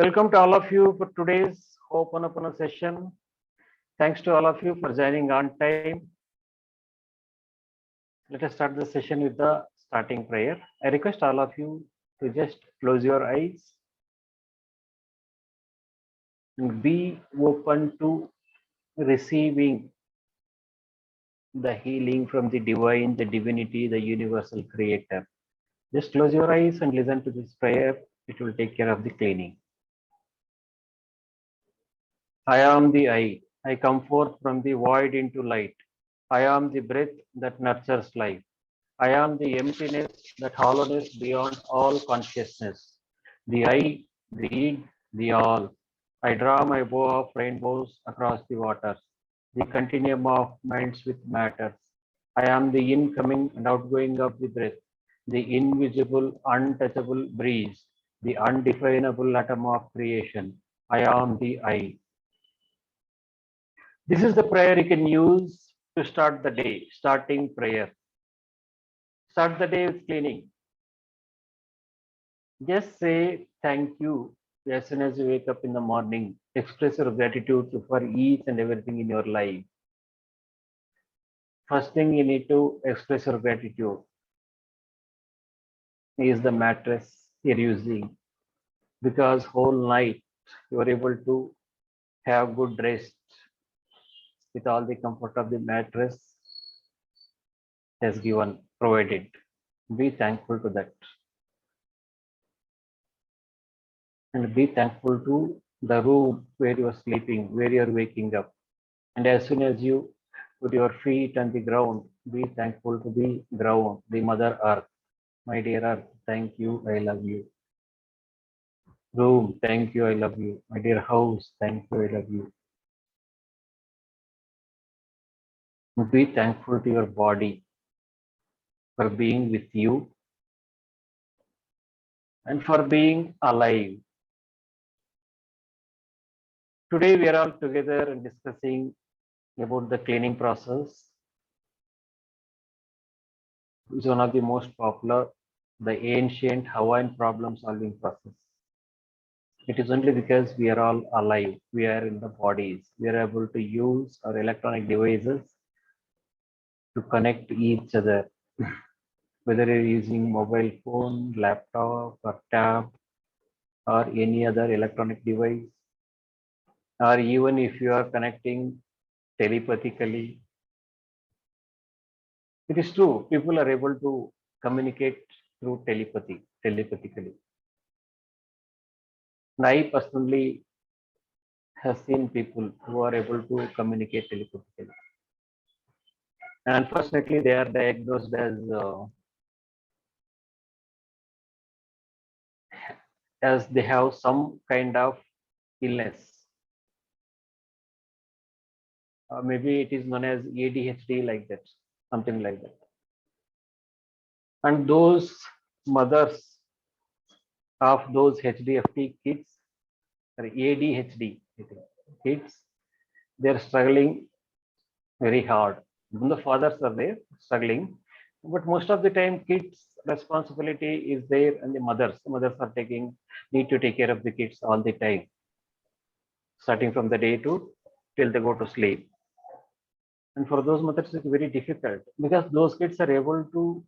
Welcome to all of you for today's Ho'oponopono session. Thanks to all of you for joining on time. Let us start the session with the starting prayer. I request all of you to just close your eyes and be open to receiving the healing from the divine, the divinity, the universal creator. Just close your eyes and listen to this prayer. It will take care of the cleaning. I am the I. I come forth from the void into light. I am the breath that nurtures life. I am the emptiness, that hollowness beyond all consciousness. The I, the id, the all. I draw my bow of rainbows across the waters, the continuum of minds with matters. I am the incoming and outgoing of the breath, the invisible, untouchable breeze, the undefinable atom of creation. I am the I. This is the prayer you can use to start the day, starting prayer. Start the day with cleaning. Just say thank you as soon as you wake up in the morning. Express your gratitude for each and everything in your life. First thing you need to express your gratitude is the mattress you're using, because whole night you are able to have good rest with all the comfort of the mattress has given, provided. Be thankful to that. And be thankful to the room where you are sleeping, where you are waking up. And as soon as you put your feet on the ground, be thankful to the ground, the Mother Earth. My dear Earth, thank you, I love you. Room, thank you, I love you. My dear house, thank you, I love you. Be thankful to your body for being with you and for being alive. Today we are all together and discussing about the cleaning process. It's one of the most popular, the ancient Hawaiian problem solving process. It is only because we are all alive, we are in the bodies, we are able to use our electronic devices to connect to each other, whether you're using mobile phone, laptop, or tab, or any other electronic device, or even if you are connecting telepathically. It is true, people are able to communicate through telepathically. And I personally have seen people who are able to communicate telepathically. And unfortunately, they are diagnosed as they have some kind of illness. Maybe it is known as ADHD, like that, something like that. And those mothers of those HDFT kids, or ADHD kids, they are struggling very hard. Even the fathers are there struggling, but most of the time, kids' responsibility is there, and the mothers. Mothers are need to take care of the kids all the time, starting from the day to till they go to sleep. And for those mothers, it's very difficult because those kids are able to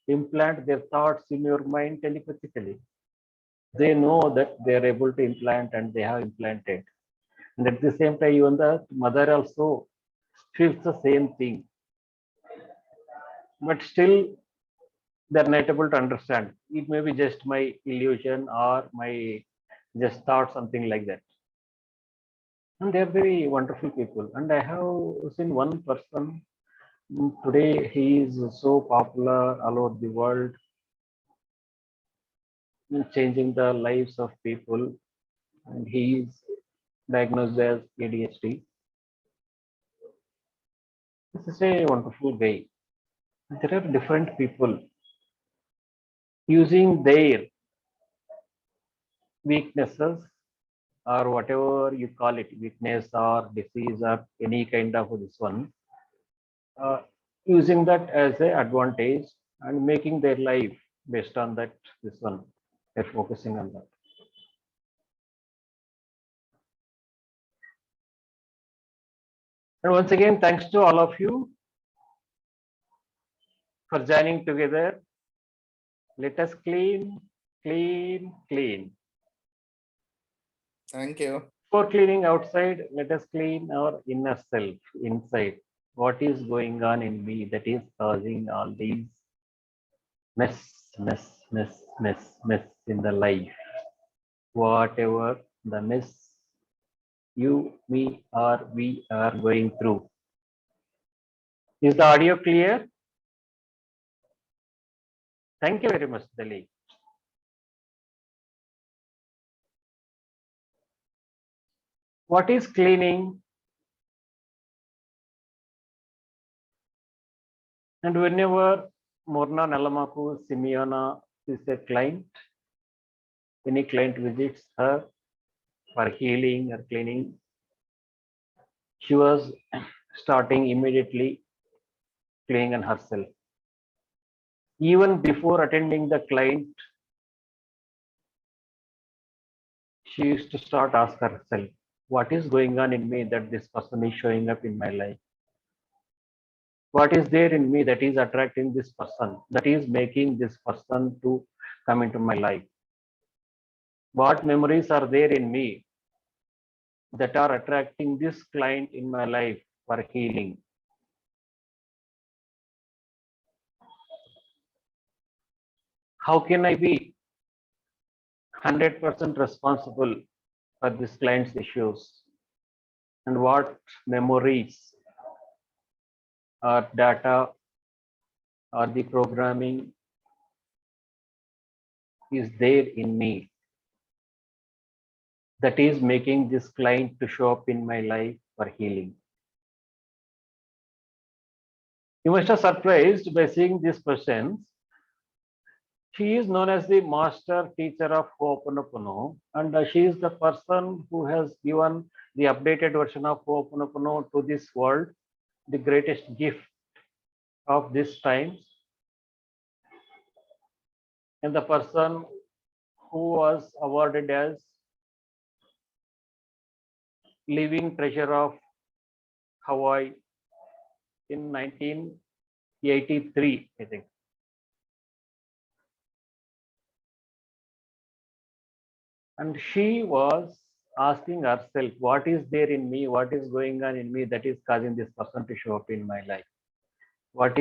implant their thoughts in your mind telepathically. They know that they are able to implant and they have implanted. And at the same time, even the mother also feels the same thing. But still, they're not able to understand. It may be just my illusion or my just thought, something like that. And they're very wonderful people. And I have seen one person. Today, he is so popular all over the world, changing the lives of people. And he is diagnosed as ADHD. This is a wonderful guy. There are different people using their weaknesses, or whatever you call it, weakness or disease or any kind of this one, uh, using that as a advantage and making their life based on that, this one, they're focusing on that. And once again, thanks to all of you for joining together. Let us clean, clean, clean. Thank you. For cleaning outside, let us clean our inner self inside. What is going on in me that is causing all these mess in the life? Whatever the mess you, me, or we are going through. Is the audio clear? Thank you very much, Dali. What is cleaning? And whenever Morna Nalamaku Simeona is a client, any client visits her for healing or cleaning, she was starting immediately cleaning on herself. Even before attending the client, she used to start ask herself, what is going on in me that this person is showing up in my life? What is there in me that is attracting this person, that is making this person to come into my life? What memories are there in me that are attracting this client in my life for healing? How can I be 100% responsible for this client's issues? And what memories or data or the programming is there in me that is making this client to show up in my life for healing? You must have surprised by seeing these questions. She is known as the master teacher of Ho'oponopono, and she is the person who has given the updated version of Ho'oponopono to this world, the greatest gift of this time, and the person who was awarded as living treasure of Hawaii in 1983, I think. And she was asking herself, what is there in me? What is going on in me that is causing this person to show up in my life? What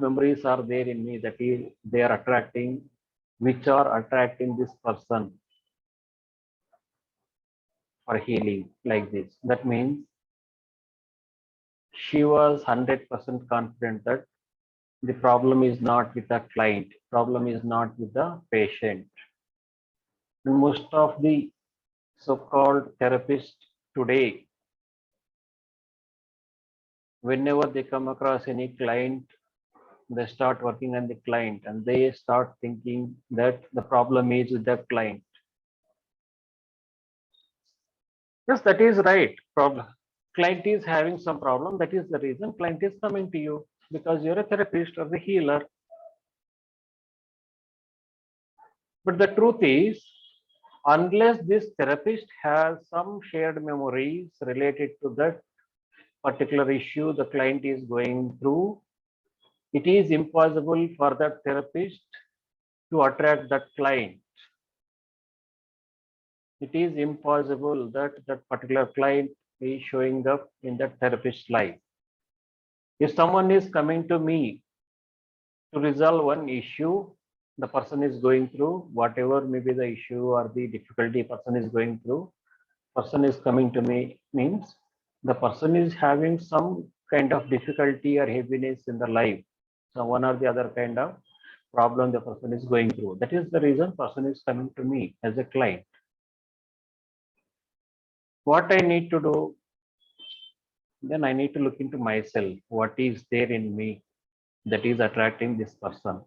memories are there in me that is they are attracting, which are attracting this person for healing like this? That means she was 100% confident that the problem is not with the client, problem is not with the patient. And most of the so-called therapists today, whenever they come across any client, they start working on the client and they start thinking that the problem is with the client. Yes, that is right. Problem. Client is having some problem. That is the reason client is coming to you because you're a therapist or the healer. But the truth is, unless this therapist has some shared memories related to that particular issue the client is going through, it is impossible for that therapist to attract that client. It is impossible that that particular client is showing up in that therapist's life. If someone is coming to me to resolve one issue the person is going through, whatever may be the issue or the difficulty person is going through, person is coming to me means the person is having some kind of difficulty or heaviness in the life. So one or the other kind of problem the person is going through. That is the reason person is coming to me as a client. What I need to do, then I need to look into myself. What is there in me that is attracting this person?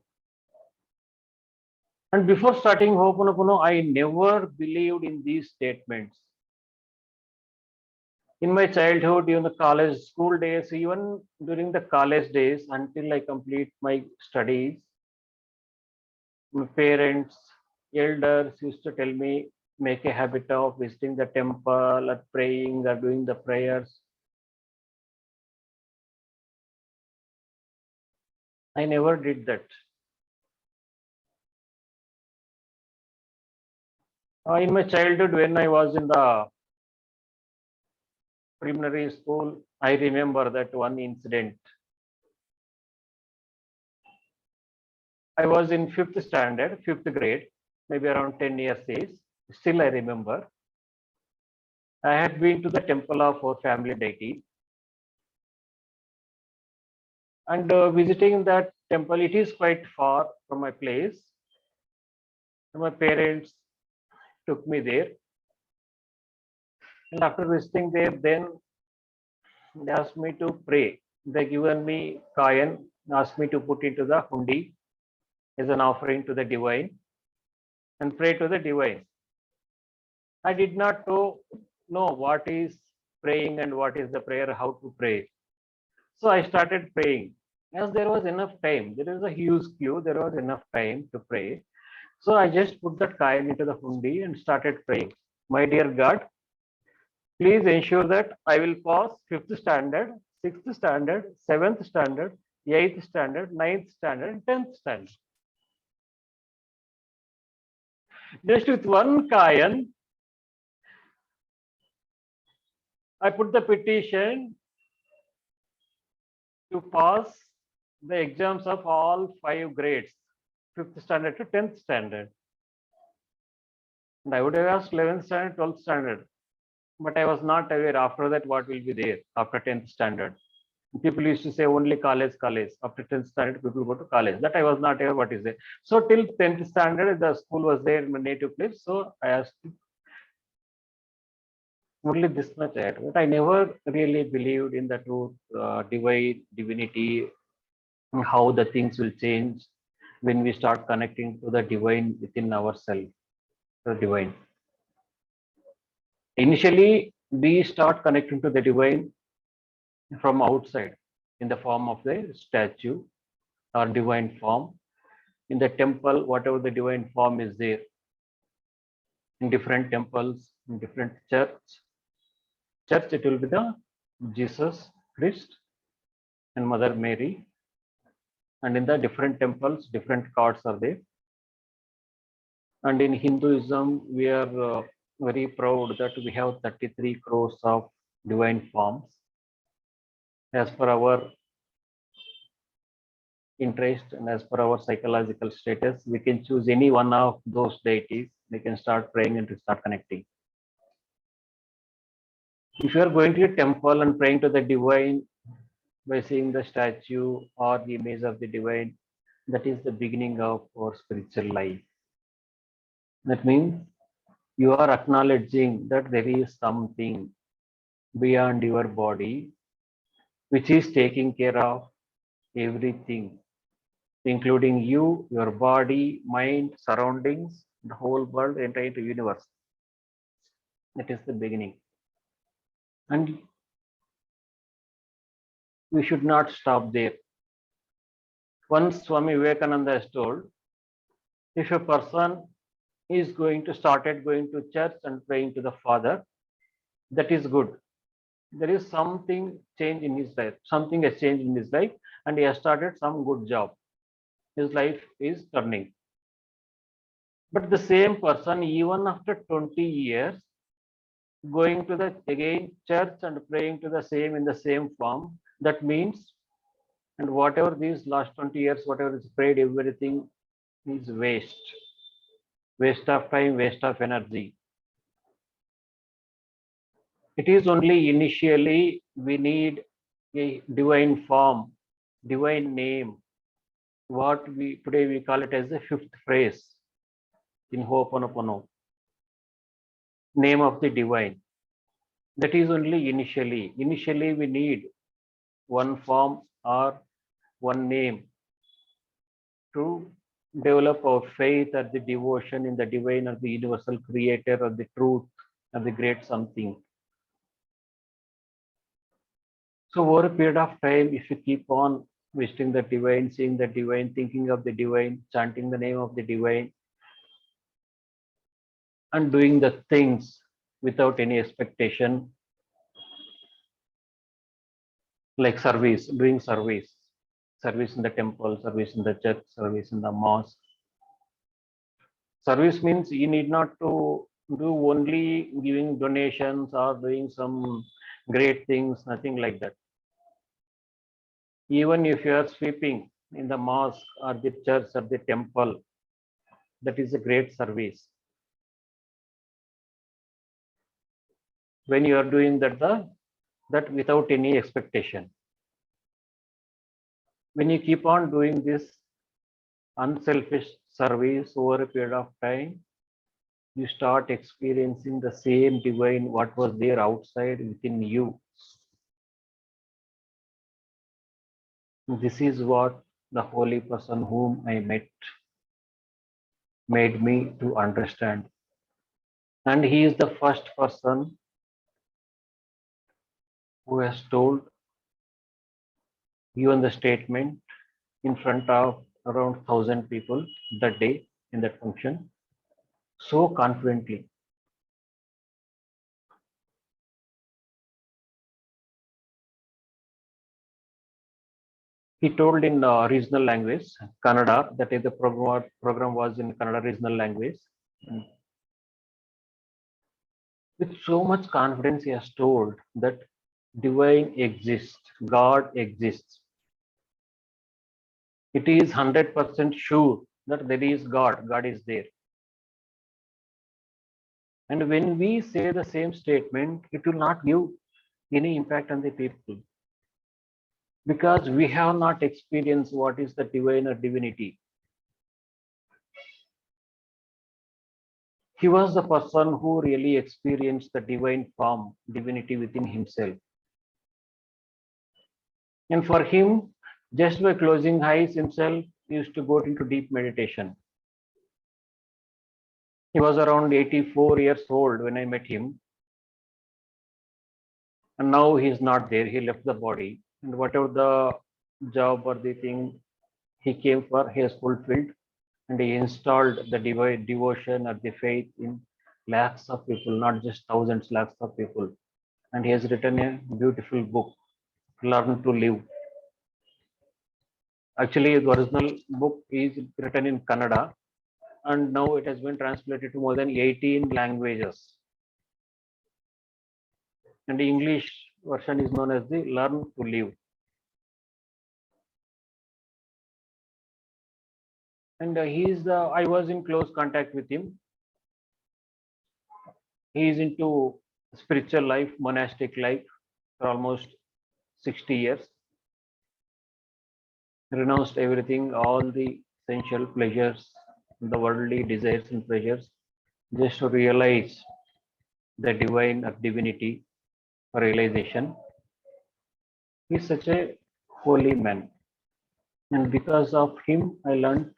And before starting Ho'oponopono, I never believed in these statements. In my childhood, in the college, school days, even during the college days, until I complete my studies, my parents, elders used to tell me, make a habit of visiting the temple or praying or doing the prayers I never did that. In my childhood, when I was in the preliminary school, I remember that one incident. I was in fifth standard, fifth grade, maybe around 10 years age. Still, I remember. I had been to the temple of our family deity, and visiting that temple, it is quite far from my place. My parents took me there, and after visiting there, then they asked me to pray. They given me coin, asked me to put into the hundi as an offering to the divine and pray to the divine. I did not know what is praying and what is the prayer, how to pray. So I started praying. As there was enough time, there was a huge queue, there was enough time to pray. So I just put that coin into the hundi and started praying. My dear God, please ensure that I will pass fifth standard, sixth standard, seventh standard, eighth standard, ninth standard, and 10th standard. Just with one coin, I put the petition to pass the exams of all 5 grades, 5th standard to 10th standard. And I would have asked 11th standard, 12th standard, but I was not aware after that what will be there after 10th standard. People used to say only college. After 10th standard, people go to college. That I was not aware what is there. So till 10th standard, the school was there in my native place. So I asked only this much I had. But I never really believed in the truth, divinity, how the things will change when we start connecting to the divine within ourselves, the divine. Initially, we start connecting to the divine from outside in the form of the statue or divine form. In the temple, whatever the divine form is there, in different temples, in different church, it will be the Jesus Christ and Mother Mary. And in the different temples, different gods are there. And in Hinduism, we are very proud that we have 33 crores of divine forms. As per our interest and as per our psychological status, we can choose any one of those deities. We can start praying and to start connecting. If you are going to a temple and praying to the divine by seeing the statue or the image of the divine, that is the beginning of our spiritual life. That means you are acknowledging that there is something beyond your body which is taking care of everything, including you, your body, mind, surroundings, the whole world, the entire universe. That is the beginning. And we should not stop there. Once Swami Vivekananda has told, if a person is going to church and praying to the Father, that is good. There is something change in his life, something has changed in his life, and he has started some good job. His life is turning. But the same person, even after 20 years, going to the again church and praying to the same in the same form, that means, and whatever these last 20 years, whatever is prayed, everything is waste of time, waste of energy. It is only initially we need a divine form, divine name. What we today we call it as the 5th phrase in Ho'oponopono, name of the divine. That is only initially. Initially, we need one form or one name to develop our faith or the devotion in the divine or the universal creator or the truth or the great something. So over a period of time, if you keep on visiting the divine, seeing the divine, thinking of the divine, chanting the name of the divine, and doing the things without any expectation, like service, doing service. service in the temple, service in the church, service in the mosque. Service means you need not to do only giving donations or doing some great things, nothing like that. Even if you are sweeping in the mosque or the church or the temple, that is a great service. When you are doing that without any expectation. When you keep on doing this unselfish service over a period of time, you start experiencing the same divine what was there outside within you. This is what the holy person whom I met made me to understand. And he is the first person who has told, given the statement in front of around 1,000 people that day in that function, so confidently. He told in regional language, Kannada, that is the program was in Kannada regional language. With so much confidence, he has told that divine exists, God exists. It is 100% sure that there is God, God is there. And when we say the same statement, it will not give any impact on the people because we have not experienced what is the divine or divinity. He was the person who really experienced the divine form, divinity within himself. And for him, just by closing eyes himself, he used to go into deep meditation. He was around 84 years old when I met him. And now he is not there. He left the body. And whatever the job or the thing he came for, he has fulfilled. And he installed the divine devotion or the faith in lakhs of people, not just thousands, lakhs of people. And he has written a beautiful book, Learn to Live. Actually, the original book is written in Kannada, and now it has been translated to more than 18 languages. And the English version is known as the Learn to Live. And I was in close contact with him. He is into spiritual life, monastic life for almost 60 years. Renounced everything, all the sensual pleasures, the worldly desires and pleasures, just to realize the divine or divinity realization. He is such a holy man. And because of him, I learned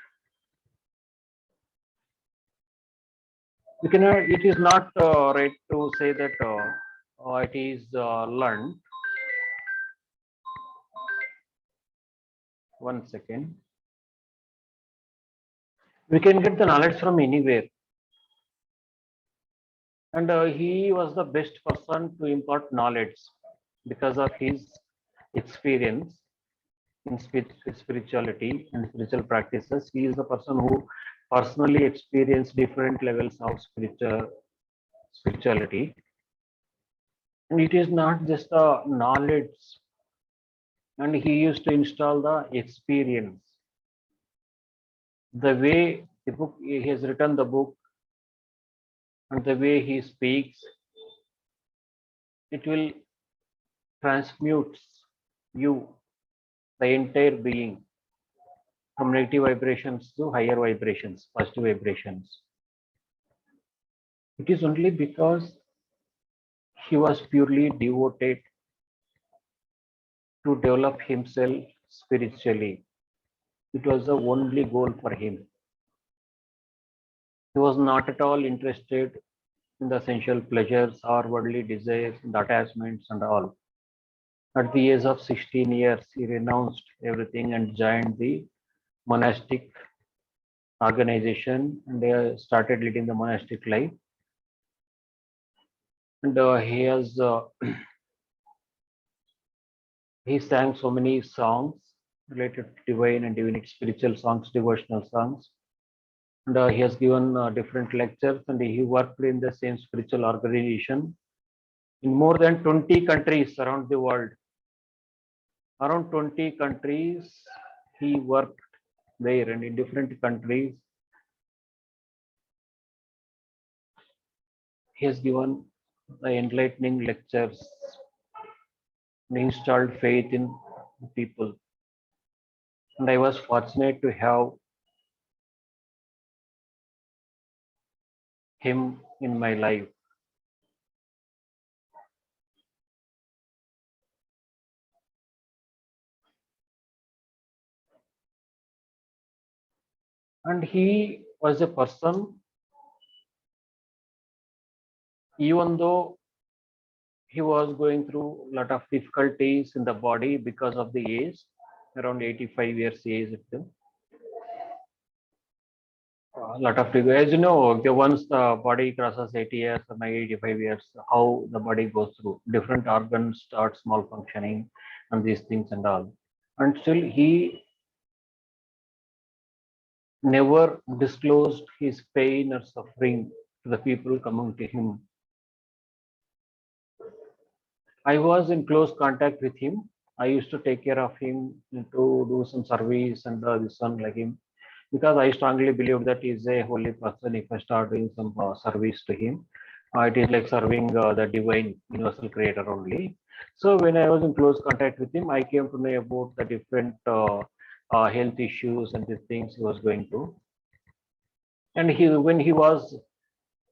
it is not right to say that it is learned. One second. We can get the knowledge from anywhere. And he was the best person to impart knowledge because of his experience in spirituality and spiritual practices. He is the person who personally experienced different levels of spirituality. And it is not just the knowledge, and he used to install the experience. The way the book he has written the book and the way he speaks, it will transmute you, the entire being, from negative vibrations to higher vibrations, positive vibrations. It is only because he was purely devoted to develop himself spiritually. It was the only goal for him. He was not at all interested in the sensual pleasures or worldly desires and attachments and all. At the age of 16 years, he renounced everything and joined the monastic organization and started leading the monastic life. And he sang so many songs related to divine and divinity, spiritual songs, devotional songs. And he has given different lectures, and he worked in the same spiritual organization in more than 20 countries around the world. Around 20 countries he worked there, and in different countries he has given the enlightening lectures and installed faith in people. And I was fortunate to have him in my life. And he was a person, even though he was going through a lot of difficulties in the body because of the age, around 85 years age. A lot of people, as you know, once the body crosses 80 years or 85 years, how the body goes through different organs starts malfunctioning and these things and all. And still he never disclosed his pain or suffering to the people coming to him. I was in close contact with him. I used to take care of him to do some service and this one like him, because I strongly believe that he is a holy person. If I start doing some service to him, it is like serving the divine universal creator only. So when I was in close contact with him, I came to know about the different health issues and these things he was going through. And when he was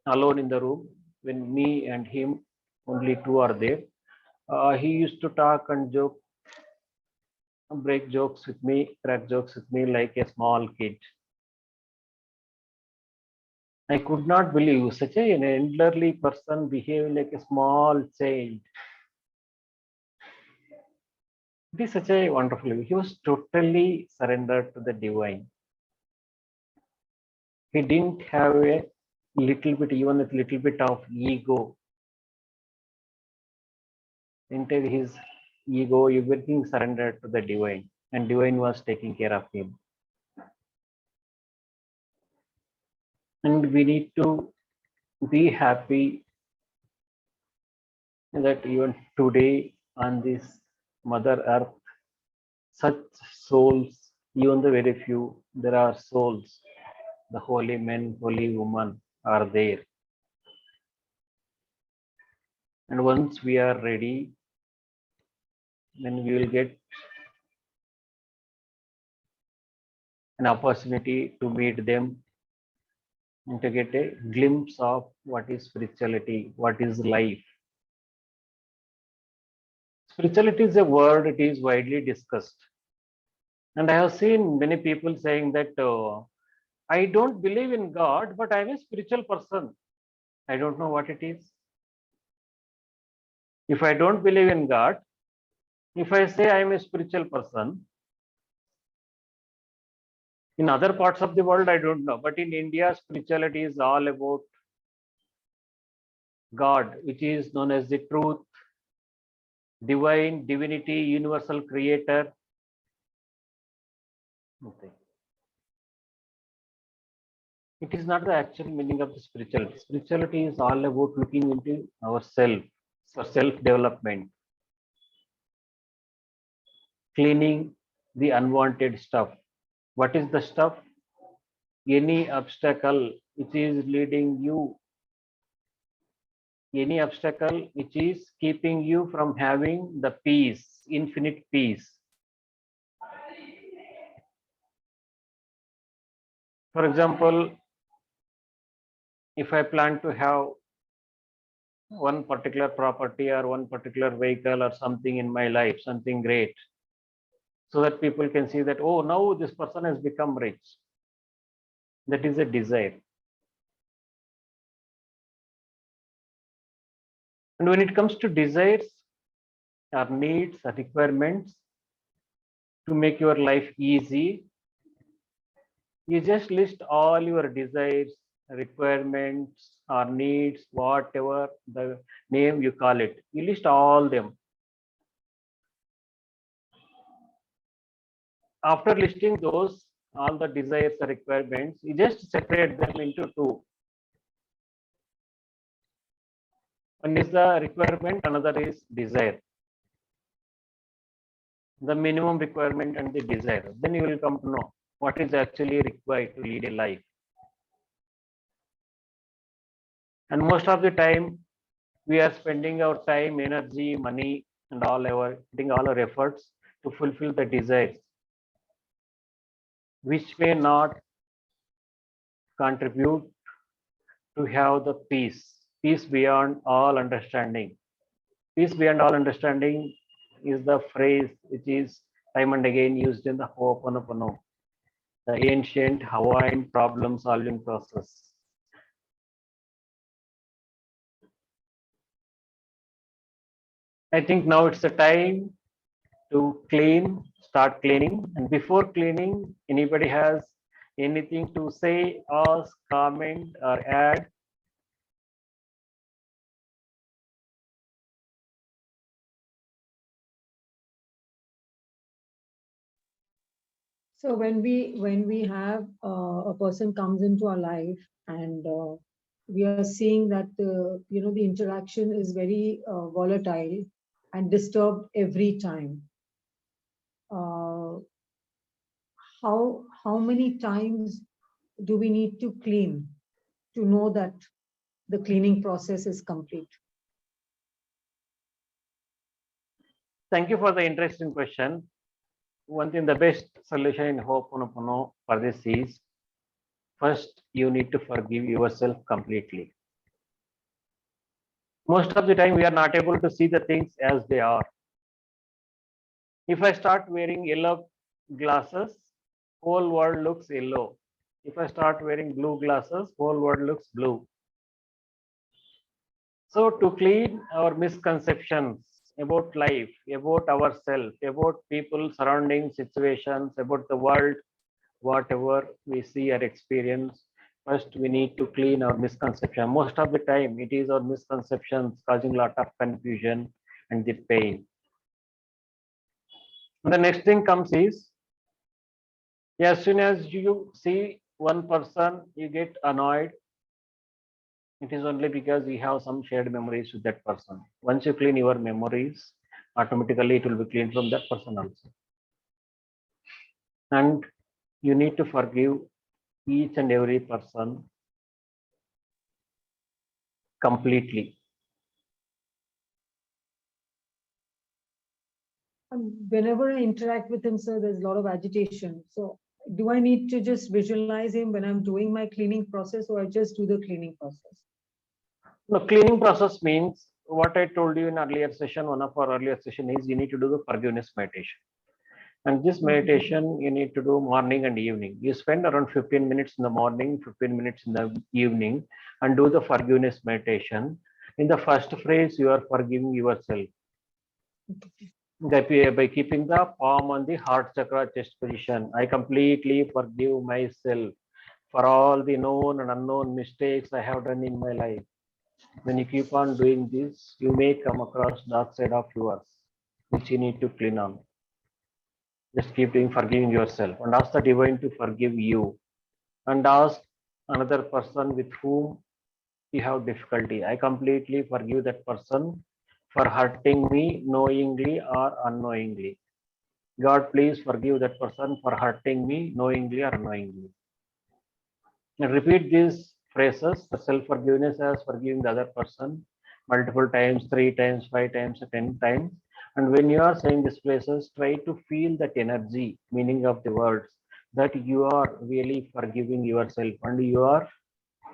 alone in the room, when me and him only two are there, he used to talk and joke, break jokes with me, crack jokes with me like a small kid. I could not believe such an elderly person behaving like a small child. It is such a wonderful. He was totally surrendered to the divine. He didn't have a little bit, even a little bit of ego. Into his ego, everything surrendered to the divine, and divine was taking care of him. And we need to be happy that even today on this Mother Earth, such souls, even the very few, there are souls, the holy men, holy women are there. And once we are ready, then we will get an opportunity to meet them and to get a glimpse of what is spirituality, what is life. Spirituality is a word, it is widely discussed. And I have seen many people saying that I don't believe in God, but I'm a spiritual person. I don't know what it is. If I don't believe in God, if I say I'm a spiritual person, in other parts of the world, I don't know. But in India, spirituality is all about God, which is known as the truth, divine, divinity, universal creator. Okay. It is not the actual meaning of the spirituality. Spirituality is all about looking into ourself, for self-development, cleaning the unwanted stuff. What is the stuff? Any obstacle which is leading you, any obstacle which is keeping you from having the peace, infinite peace. For example, if I plan to have one particular property or one particular vehicle or something in my life, something great, so that people can see that, oh, now this person has become rich. That is a desire. And when it comes to desires, or needs, or requirements to make your life easy, you just list all your desires, requirements, or needs, whatever the name you call it. You list all them. After listing those, all the desires or requirements, you just separate them into two. One is the requirement, another is desire. The minimum requirement and the desire. Then you will come to know what is actually required to lead a life. And most of the time, we are spending our time, energy, money, and putting all our efforts to fulfill the desires, which may not contribute to have the peace beyond all understanding. Peace beyond all understanding is the phrase which is time and again used in the Ho'oponopono, the ancient Hawaiian problem solving process. I think now it's the time to start cleaning. And before cleaning, anybody has anything to say, ask, comment, or add? So when we have a person comes into our life and we are seeing that the interaction is very volatile and disturbed every time. Uh, how many times do we need to clean to know that the cleaning process is complete? Thank you for the interesting question. One thing, the best solution in Ho'oponopono for this is, first, you need to forgive yourself completely. Most of the time, we are not able to see the things as they are. If I start wearing yellow glasses, whole world looks yellow. If I start wearing blue glasses, whole world looks blue. So to clean our misconceptions about life, about ourselves, about people, surrounding situations, about the world, whatever we see or experience, first we need to clean our misconception. Most of the time, it is our misconceptions causing a lot of confusion and the pain. And the next thing comes is, as soon as you see one person, you get annoyed. It is only because we have some shared memories with that person. Once you clean your memories, automatically it will be cleaned from that person also. And you need to forgive each and every person completely. Whenever I interact with him, sir, there's a lot of agitation. So do I need to just visualize him when I'm doing my cleaning process, or I just do the cleaning process? The cleaning process means what I told you in earlier session, one of our earlier session is you need to do the forgiveness meditation. And this meditation you need to do morning and evening. You spend around 15 minutes in the morning, 15 minutes in the evening, and do the forgiveness meditation. In the first phrase, you are forgiving yourself. By keeping the palm on the heart chakra chest position. I completely forgive myself for all the known and unknown mistakes I have done in my life. When you keep on doing this, you may come across dark side of yours, which you need to clean on. Just keep doing forgiving yourself and ask the divine to forgive you. And ask another person with whom you have difficulty. I completely forgive that person for hurting me knowingly or unknowingly. God, please forgive that person for hurting me knowingly or unknowingly. And repeat these phrases, the self-forgiveness as forgiving the other person multiple times, 3 times, 5 times, 10 times. And when you are saying these phrases, try to feel that energy, meaning of the words, that you are really forgiving yourself and you are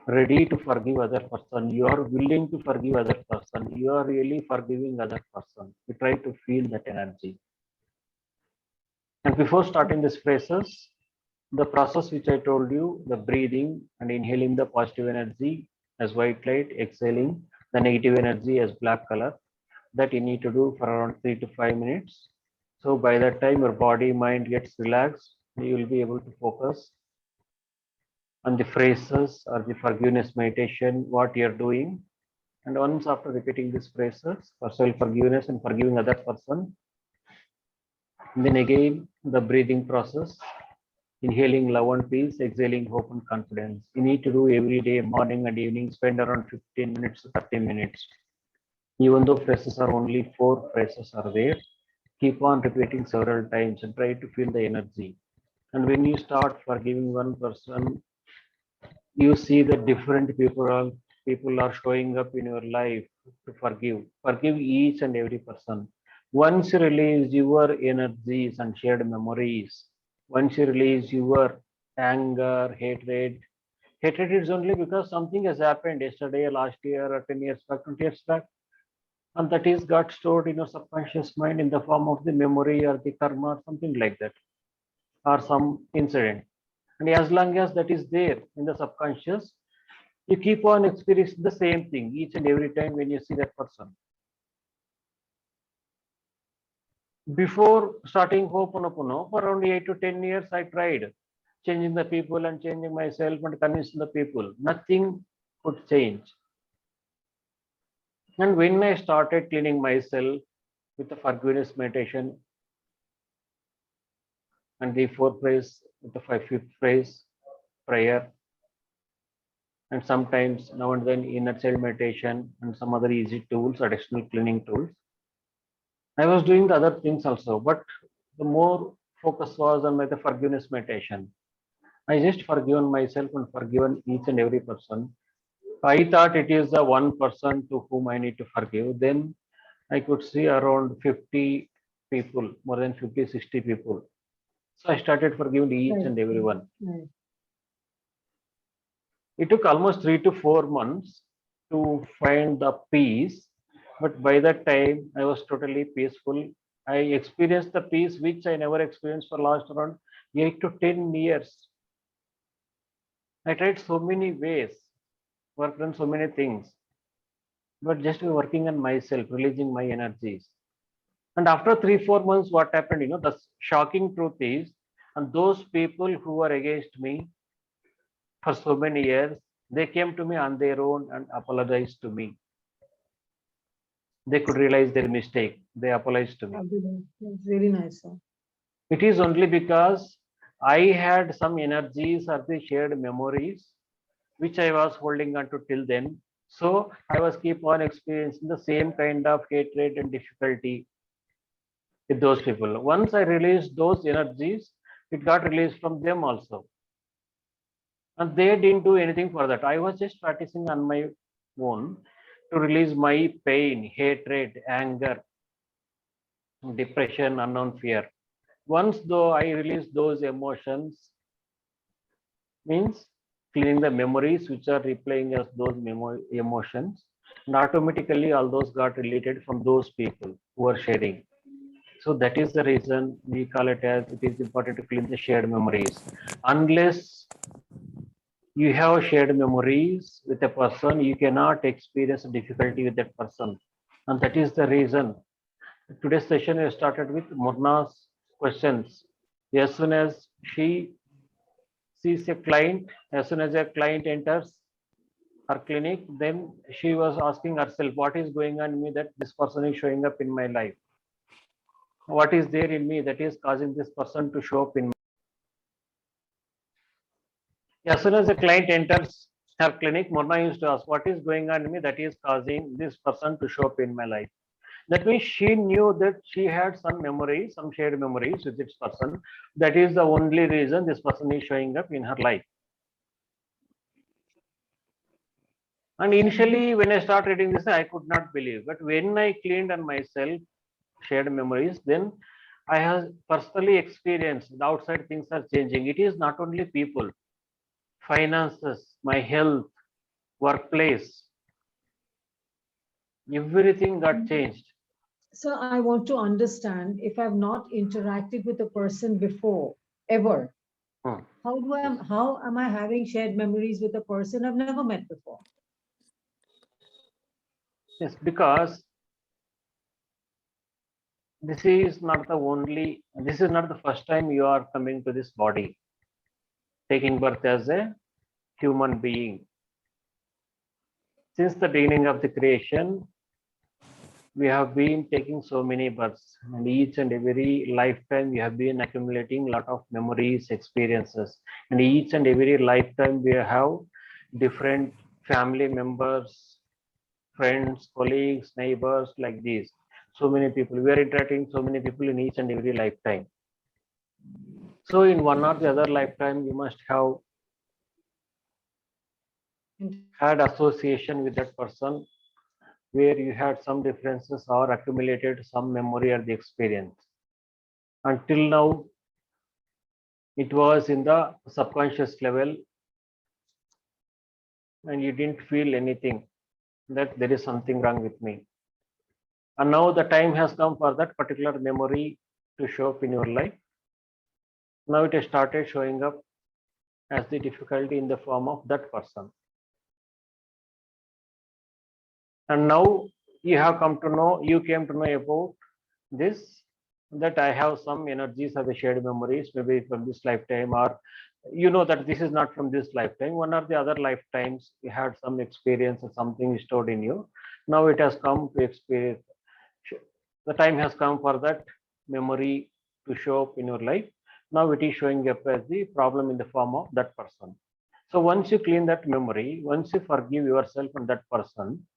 ready to forgive other person. You are willing to forgive other person. You are really forgiving other person. You try to feel that energy. And before starting these phrases, the process which I told you, the breathing and inhaling the positive energy as white light, exhaling the negative energy as black color, that you need to do for around 3 to 5 minutes. So by that time your body, mind gets relaxed, you will be able to focus on the phrases or the forgiveness meditation, what you're doing. And once after repeating these phrases for self-forgiveness and forgiving other person, Then again, the breathing process, inhaling love and peace, exhaling hope and confidence. You need to do every day, morning and evening, spend around 15 minutes to 30 minutes. Even though phrases are only 4 phrases are there, keep on repeating several times and try to feel the energy. And when you start forgiving one person, you see that different people are showing up in your life to forgive. Forgive each and every person. Once you release your energies and shared memories, once you release your anger, hatred is only because something has happened yesterday, last year, or 10 years back, 20 years back, and that is got stored in your subconscious mind in the form of the memory or the karma, something like that, or some incident. And as long as that is there in the subconscious, you keep on experiencing the same thing each and every time when you see that person. Before starting Ho'oponopono, for around 8 to 10 years, I tried changing the people and changing myself and convincing the people. Nothing could change. And when I started cleaning myself with the forgiveness meditation and the 4 phrase, with the 5th phrase prayer, and sometimes now and then inner child meditation and some other easy tools, additional cleaning tools, I was doing the other things also, but the more focus was on the forgiveness meditation. I just forgiven myself and forgiven each and every person. I thought it is the one person to whom I need to forgive. Then I could see around 50 people, more than 50, 60 people. So I started forgiving each Right. and every one. Right. It took almost 3 to 4 months to find the peace, but by that time I was totally peaceful. I experienced the peace which I never experienced for last around 8 to 10 years. I tried so many ways, worked on so many things, but just working on myself, releasing my energies. And after 3, 4 months, what happened? The shocking truth is, and those people who were against me for so many years, they came to me on their own and apologized to me. They could realize their mistake. They apologized to me. Fabulous. That's really nice, sir. It is only because I had some energies or the shared memories which I was holding on to till then. So I was keep on experiencing the same kind of hatred and difficulty with those people. Once I released those energies, it got released from them also. And they didn't do anything for that. I was just practicing on my own to release my pain, hatred, anger, depression, unknown fear. Once though I release those emotions, means cleaning the memories which are replaying as those emotions, and automatically all those got related from those people who are sharing. So that is the reason we call it as it is important to clean the shared memories. Unless you have shared memories with a person, you cannot experience difficulty with that person. And that is the reason today's session is started with Murna's questions. As soon as she sees a client, as soon as a client enters her clinic, then she was asking herself, what is going on in me that this person is showing up in my life? What is there in me that is causing this person to show up in me? As soon as the client enters her clinic, Murna used to ask, what is going on in me that is causing this person to show up in my life? That means she knew that she had some memories, some shared memories with this person. That is the only reason this person is showing up in her life. And initially, when I started reading this, I could not believe. But when I cleaned on myself, shared memories, then I have personally experienced the outside things are changing. It is not only people, finances, my health, workplace, everything got changed. So I want to understand if I've not interacted with a person before, ever, Hmm. how am I having shared memories with a person I've never met before? Yes, because this is not the first time you are coming to this body, taking birth as a human being. Since the beginning of the creation, we have been taking so many births, and each and every lifetime we have been accumulating a lot of memories, experiences, and each and every lifetime we have different family members, friends, colleagues, neighbors, like these. So many people. We are interacting so many people in each and every lifetime. So in one or the other lifetime, you must have had association with that person where you had some differences or accumulated some memory or the experience. Until now, it was in the subconscious level and you didn't feel anything that there is something wrong with me. And now the time has come for that particular memory to show up in your life. Now it has started showing up as the difficulty in the form of that person. And now you have come to know, you came to know about this, that I have some energies of the shared memories, maybe from this lifetime, or you know that this is not from this lifetime. One or the other lifetimes, you had some experience or something stored in you. Now it has come to experience. The time has come for that memory to show up in your life. Now it is showing up as the problem in the form of that person. So once you clean that memory, once you forgive yourself and that person,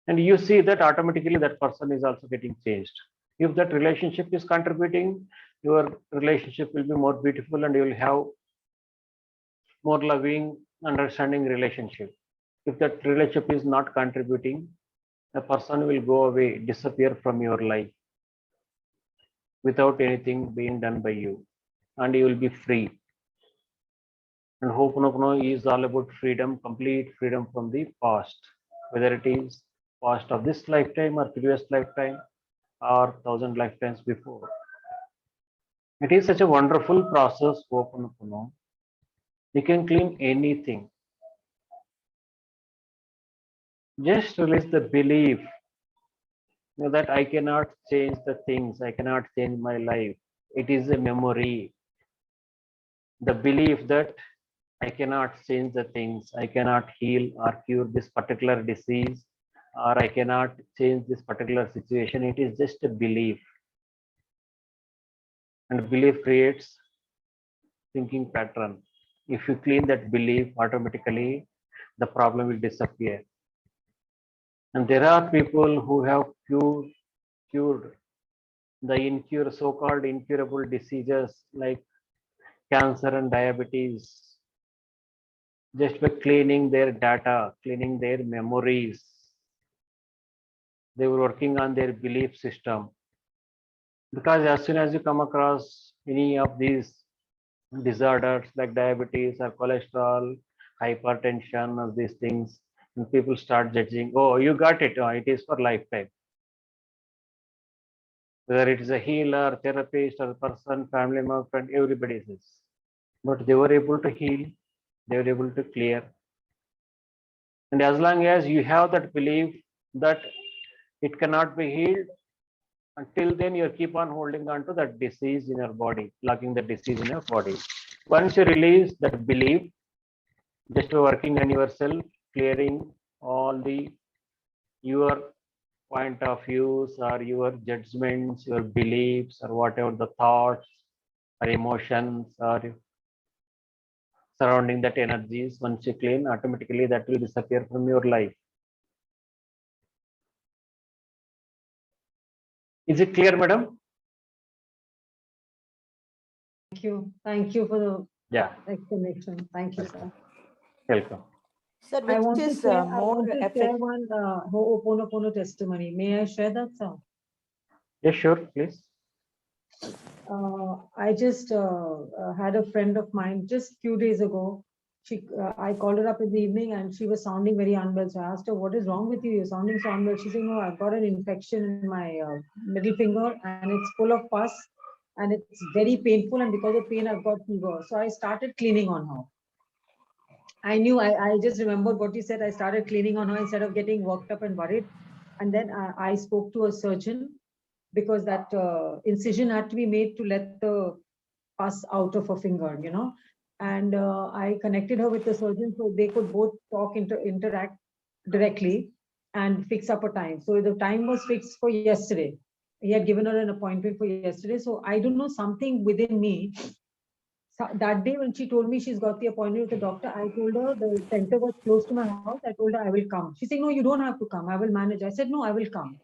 and you see that automatically that person is also getting changed. If that relationship is contributing, your relationship will be more beautiful and you will have more loving, understanding relationship. If that relationship is not contributing, the person will go away, disappear from your life without anything being done by you, and you will be free. And Ho'oponopono is all about freedom, complete freedom from the past, whether it is past of this lifetime or previous lifetime or thousand lifetimes before. It is such a wonderful process, Ho'oponopono. You can clean anything. Just release the belief that I cannot change the things, I cannot change my life. It is a memory. The belief that I cannot change the things, I cannot heal or cure this particular disease, or I cannot change this particular situation. It is just a belief. And belief creates thinking pattern. If you clean that belief, automatically the problem will disappear. And there are people who have cured the so-called incurable diseases like cancer and diabetes just by cleaning their data, cleaning their memories. They were working on their belief system. Because as soon as you come across any of these disorders like diabetes or cholesterol, hypertension, or these things, and people start judging, oh, you got it, oh, it is for lifetime. Whether it is a healer, therapist, or person, family member, friend, everybody says. But they were able to heal, they were able to clear. And as long as you have that belief that it cannot be healed, until then you keep on holding on to that disease in your body, locking the disease in your body. Once you release that belief, just working on yourself, clearing all the your point of views or your judgments, your beliefs, or whatever the thoughts or emotions or surrounding that energies, once you clean, automatically that will disappear from your life. Is it clear, madam? Thank you. Thank you for the Yeah, explanation. Thank you, sir. welcome. Sir, I which want to is share, I more want to share effective? one Ho'oponopono testimony. May I share that, sir? Yes, sure, please. I just had a friend of mine just few days ago. I called her up in the evening and she was sounding very unwell. So I asked her, what is wrong with you? You're sounding so unwell. She said, no, I've got an infection in my middle finger and it's full of pus and it's very painful. And because of pain, I've got fever. So I started cleaning on her. I just remembered what you said. I started cleaning on her instead of getting worked up and worried. And then I spoke to a surgeon because that incision had to be made to let the pus out of her finger, you know. And I connected her with the surgeon so they could both interact directly. and fix up a time. So the time was fixed for yesterday. He had given her an appointment for yesterday. So I don't know, something within me. So that day when she told me she's got the appointment with the doctor, I told her the center was close to my house. I told her I will come. She said, no, you don't have to come. I will manage. I said, no, I will come.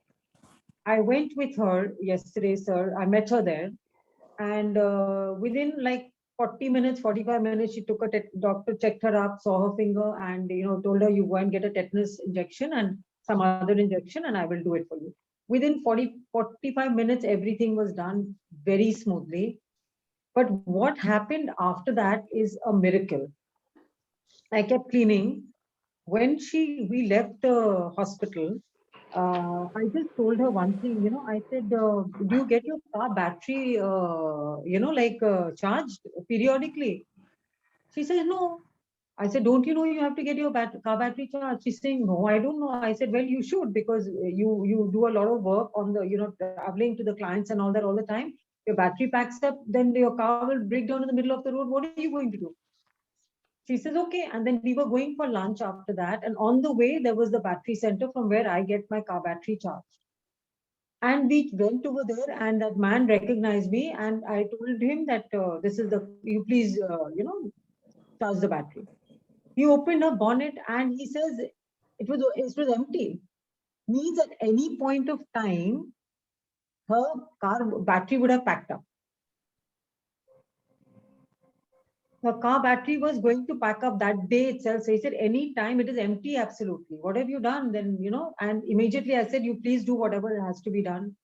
I went with her yesterday, sir. I met her there. And within like 40 minutes, 45 minutes, she took a doctor, checked her up, saw her finger, and told her, you go and get a tetanus injection and some other injection, and I will do it for you. Within 45 minutes, everything was done very smoothly. But what happened after that is a miracle. I kept cleaning. When we left the hospital, I just told her one thing, I said, do you get your car battery, charged periodically? She said, no. I said, don't you know you have to get your car battery charged? She's saying, no, I don't know. I said, well, you should, because you do a lot of work on the, traveling to the clients and all that all the time. Your battery packs up, then your car will break down in the middle of the road. What are you going to do? She says, okay. And then we were going for lunch after that. And on the way, there was the battery center from where I get my car battery charged. And we went over there, and that man recognized me. And I told him that this is you please, charge the battery. He opened a bonnet and he says it was empty. Means at any point of time, her car battery would have packed up. Her car battery was going to pack up that day itself. So he said, any time it is empty, absolutely. What have you done? Then, and immediately I said, you please do whatever has to be done.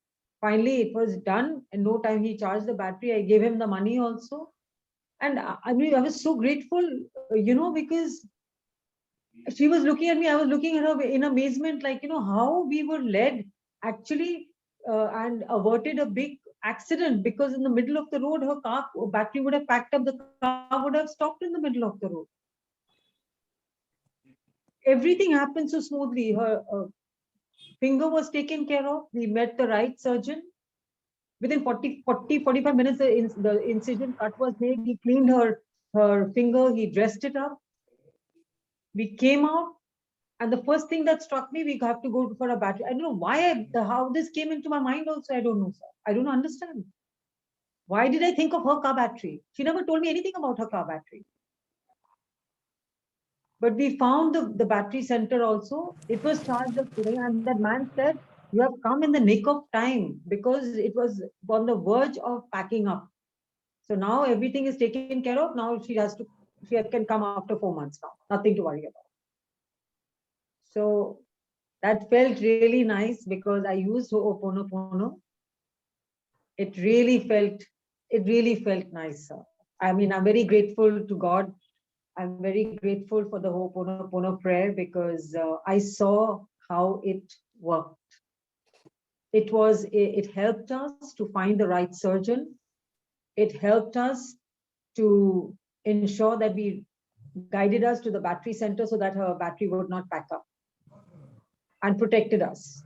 Finally, it was done. In no time, he charged the battery. I gave him the money also. And I mean, I was so grateful, because she was looking at me. I was looking at her in amazement, like, how we were led actually and averted a big accident, because in the middle of the road, her car battery would have packed up, the car would have stopped in the middle of the road. Everything happened so smoothly. Her finger was taken care of. We met the right surgeon. Within 45 minutes, the incision cut was made. He cleaned her finger. He dressed it up. We came out. And the first thing that struck me, we have to go for a battery. I don't know why, how this came into my mind also. I don't know, sir. I don't understand. Why did I think of her car battery? She never told me anything about her car battery. But we found the battery center also. It was charged up today. And that man said, you have come in the nick of time, because it was on the verge of packing up. So now everything is taken care of. Now she can come after 4 months now. Nothing to worry about. So that felt really nice, because I used Ho'oponopono. It really felt nice, sir. I mean, I'm very grateful to God. I'm very grateful for the Ho'oponopono prayer, because I saw how it worked. It helped us to find the right surgeon. It helped us to ensure that we guided us to the battery center so that her battery would not pack up, and protected us.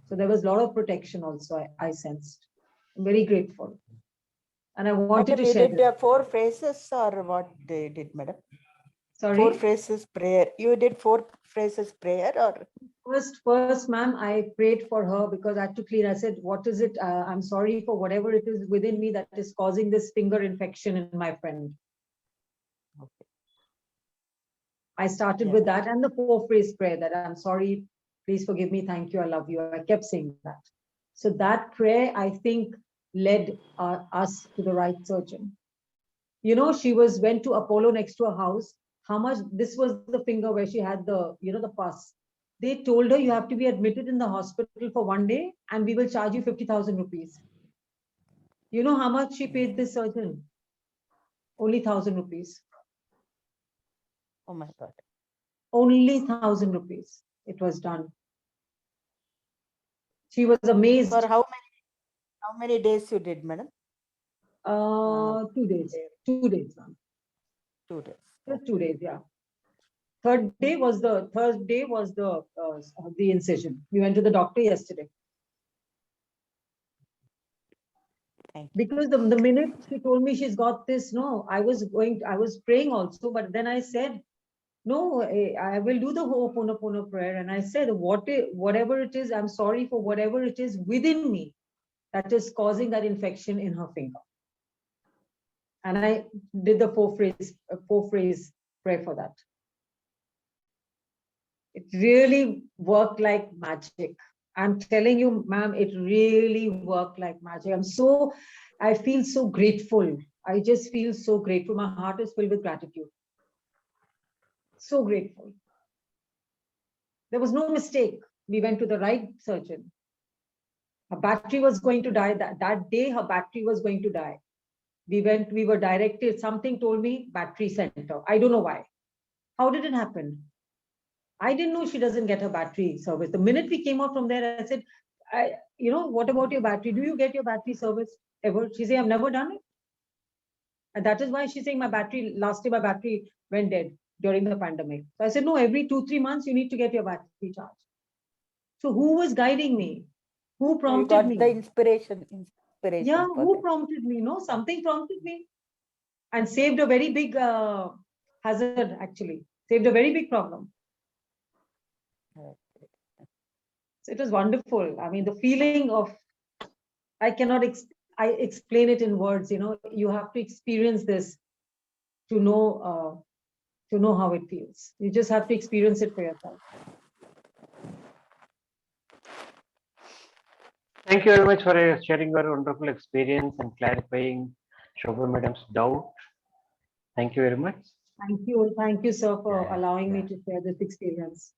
So there was a lot of protection also, I sensed. I'm very grateful. And I wanted to share. You did 4 phrases, or what they did, madam? Sorry? 4 phrases prayer. You did 4 phrases prayer, or? First, ma'am, I prayed for her, because I had to clean. I said, what is it? I'm sorry for whatever it is within me that is causing this finger infection in my friend. Okay. I started with that, and the 4-phrase prayer that I'm sorry, please forgive me, thank you, I love you. I kept saying that. So that prayer, I think, led us to the right surgeon. She went to Apollo next to her house. How much, this was the finger where she had the, the pus. They told her, you have to be admitted in the hospital for 1 day, and we will charge you 50,000 rupees. You know how much she paid this surgeon? Only 1,000 rupees. Oh my God. Only 1,000 rupees. It was done. She was amazed. For how many days you did, madam? 2 days. 2 days, ma'am. 2 days. Just 2 days, yeah. Third day was the incision. We went to the doctor yesterday. Thank you. Because the minute she told me she's got this, no, I was praying also, but then I said, no, I will do the Ho'oponopono prayer. And I said, whatever it is, I'm sorry for whatever it is within me that is causing that infection in her finger. And I did the four phrase prayer for that. It really worked like magic. I'm telling you, ma'am, it really worked like magic. I feel so grateful. I just feel so grateful. My heart is filled with gratitude. So grateful. There was no mistake. We went to the right surgeon. Her battery was going to die. That day, her battery was going to die. We were directed, something told me battery center. I don't know why. How did it happen? I didn't know she doesn't get her battery service. The minute we came out from there, I said, what about your battery? Do you get your battery service ever? She said, I've never done it. And that is why she's saying last year my battery went dead during the pandemic. So I said, no, every 2-3 months you need to get your battery charged. So who was guiding me? Who You prompted got me? the inspiration Yeah, for who that. prompted me? No, something prompted me and saved a very big hazard, actually. Saved a very big problem. Right. So it was wonderful. I mean, the feeling of, I cannot explain it in words, you have to experience this to know how it feels. You just have to experience it for yourself. Thank you very much for sharing your wonderful experience and clarifying Shobha Madam's doubt. Thank you very much. Thank you, sir, for Yeah, allowing me yeah. to share this experience.